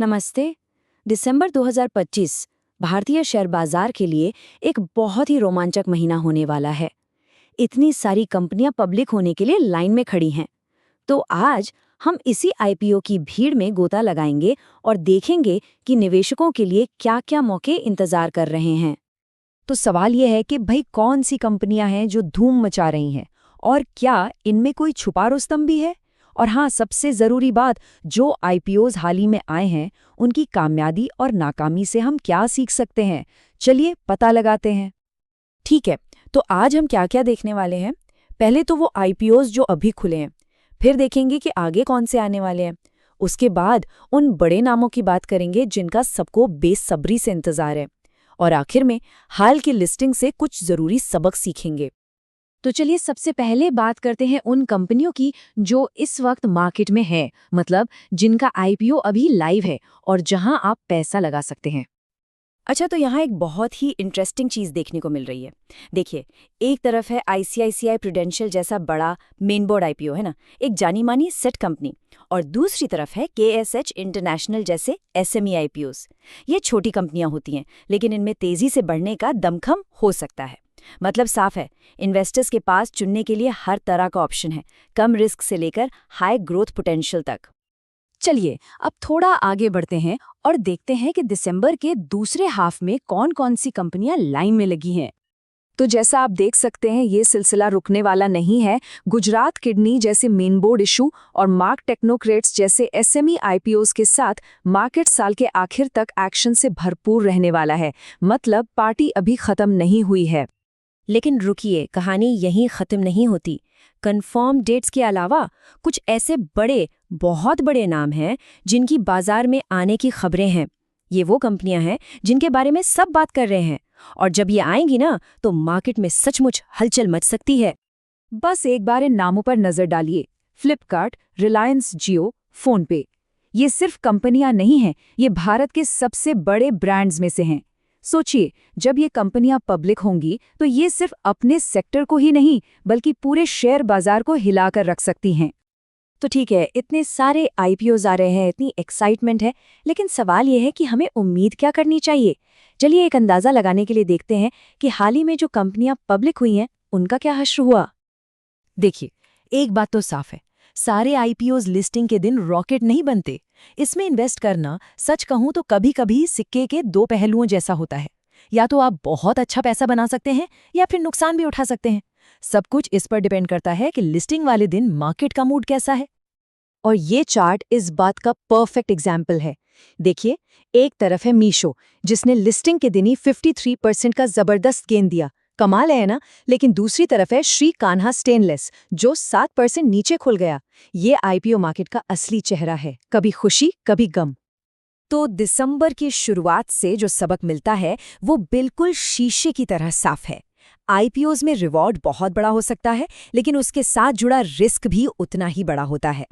नमस्ते। दिसंबर 2025 भारतीय शेयर बाजार के लिए एक बहुत ही रोमांचक महीना होने वाला है। इतनी सारी कंपनियां पब्लिक होने के लिए लाइन में खड़ी हैं। तो आज हम इसी आईपीओ की भीड़ में गोता लगाएंगे और देखेंगे कि निवेशकों के लिए क्या-क्या मौके इंतजार कर रहे हैं। तो सवाल यह है कि भाई कौन सी कंपनियां हैं जो धूम मचा रही हैं और क्या इनमें कोई छुपा रुस्तम भी है। और हाँ, सबसे ज़रूरी बात, जो आईपीओज हाल ही में आए हैं उनकी कामयाबी और नाकामी से हम क्या सीख सकते हैं। चलिए पता लगाते हैं। ठीक है, तो आज हम क्या-क्या देखने वाले हैं। पहले तो वो आईपीओज जो अभी खुले हैं, फिर देखेंगे कि आगे कौन से आने वाले हैं। उसके बाद उन बड़े नामों की बात करेंगे जिनका सबको बेसब्री से इंतजार है। और आखिर में हाल की लिस्टिंग से कुछ जरूरी सबक सीखेंगे। तो चलिए सबसे पहले बात करते हैं उन कंपनियों की जो इस वक्त मार्केट में है, मतलब जिनका आईपीओ अभी लाइव है और जहां आप पैसा लगा सकते हैं। अच्छा, तो यहाँ एक बहुत ही इंटरेस्टिंग चीज़ देखने को मिल रही है। देखिए, एक तरफ है आईसीआईसीआई प्रूडेंशियल जैसा बड़ा मेन बोर्ड आईपीओ है ना, एक जानी मानी सेट कंपनी, और दूसरी तरफ है केएसएच इंटरनेशनल जैसे एसएमई आईपीओस। ये छोटी कंपनियां होती हैं, लेकिन इनमें तेजी से बढ़ने का दमखम हो सकता है। मतलब साफ है, इन्वेस्टर्स के पास चुनने के लिए हर तरह का ऑप्शन है, कम रिस्क से लेकर हाई ग्रोथ पोटेंशियल तक। चलिए अब थोड़ा आगे बढ़ते हैं और देखते हैं कि दिसंबर के दूसरे हाफ में कौन कौन सी कंपनियां लाइन में लगी हैं। तो जैसा आप देख सकते हैं, ये सिलसिला रुकने वाला नहीं है। गुजरात किडनी जैसे मेन बोर्ड इशू और मार्क टेक्नोक्रेट्स जैसे एसएमई आईपीओस के साथ मार्केट साल के आखिर तक एक्शन से भरपूर रहने वाला है। मतलब पार्टी अभी खत्म नहीं हुई है। लेकिन रुकिए, कहानी यहीं खत्म नहीं होती। कंफर्म डेट्स के अलावा कुछ ऐसे बहुत बड़े नाम हैं जिनकी बाजार में आने की खबरें हैं। ये वो कंपनियां हैं जिनके बारे में सब बात कर रहे हैं, और जब ये आएंगी ना तो मार्केट में सचमुच हलचल मच सकती है। बस एक बार इन नामों पर नजर डालिए। फ्लिपकार्ट, रिलायंस जियो, फोनपे। ये सिर्फ कंपनियां नहीं हैं, ये भारत के सबसे बड़े ब्रांड्स में से हैं। सोचिए, जब ये कंपनियां पब्लिक होंगी तो ये सिर्फ अपने सेक्टर को ही नहीं बल्कि पूरे शेयर बाजार को हिलाकर रख सकती हैं। तो ठीक है, इतने सारे आईपीओज आ रहे हैं, इतनी एक्साइटमेंट है, लेकिन सवाल ये है कि हमें उम्मीद क्या करनी चाहिए। चलिए एक अंदाजा लगाने के लिए देखते हैं कि हाल ही में जो कंपनियां पब्लिक हुई हैं उनका क्या हश्र हुआ। देखिए, एक बात तो साफ है, सारे आईपीओज लिस्टिंग के दिन रॉकेट नहीं बनते। इसमें इन्वेस्ट करना, सच कहूं तो कभी कभी सिक्के के दो पहलुओं जैसा होता है। या तो आप बहुत अच्छा पैसा बना सकते हैं या फिर नुकसान भी उठा सकते हैं। सब कुछ इस पर डिपेंड करता है कि लिस्टिंग वाले दिन मार्केट का मूड कैसा है। और ये चार्ट इस बात का परफेक्ट एग्जाम्पल है। देखिए, एक तरफ है मीशो, जिसने लिस्टिंग के दिन ही 53% का जबरदस्त गेन दिया। कमाल है ना। लेकिन दूसरी तरफ है श्री कान्हा स्टेनलेस, जो 7% नीचे खुल गया। ये आईपीओ मार्केट का असली चेहरा है, कभी खुशी कभी गम। तो दिसंबर की शुरुआत से जो सबक मिलता है वो बिल्कुल शीशे की तरह साफ है। आईपीओज में रिवॉर्ड बहुत बड़ा हो सकता है, लेकिन उसके साथ जुड़ा रिस्क भी उतना ही बड़ा होता है।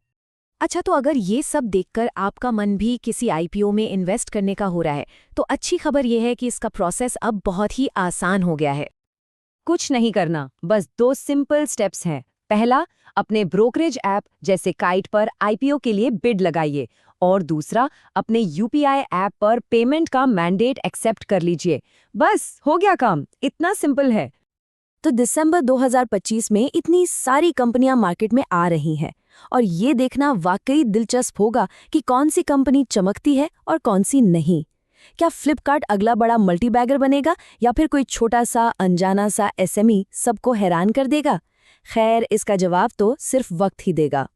अच्छा, तो अगर ये सब देखकर आपका मन भी किसी आईपीओ में इन्वेस्ट करने का हो रहा है, तो अच्छी खबर यह है कि इसका प्रोसेस अब बहुत ही आसान हो गया है। कुछ नहीं करना, बस 2 सिंपल स्टेप्स हैं। पहला, अपने ब्रोकरेज ऐप जैसे काइट पर आईपीओ के लिए बिड लगाइए, और दूसरा, अपने यूपीआई ऐप पर पेमेंट का मैंडेट एक्सेप्ट कर लीजिए। बस हो गया काम, इतना सिंपल है। तो दिसंबर 2025 में इतनी सारी कंपनियां मार्केट में आ रही हैं, और ये देखना वाकई दिलचस्प होगा कि कौन सी कंपनी चमकती है और कौन सी नहीं। क्या फ्लिपकार्ट अगला बड़ा मल्टीबैगर बनेगा या फिर कोई छोटा सा अनजाना सा एसएमई सबको हैरान कर देगा? खैर, इसका जवाब तो सिर्फ वक्त ही देगा।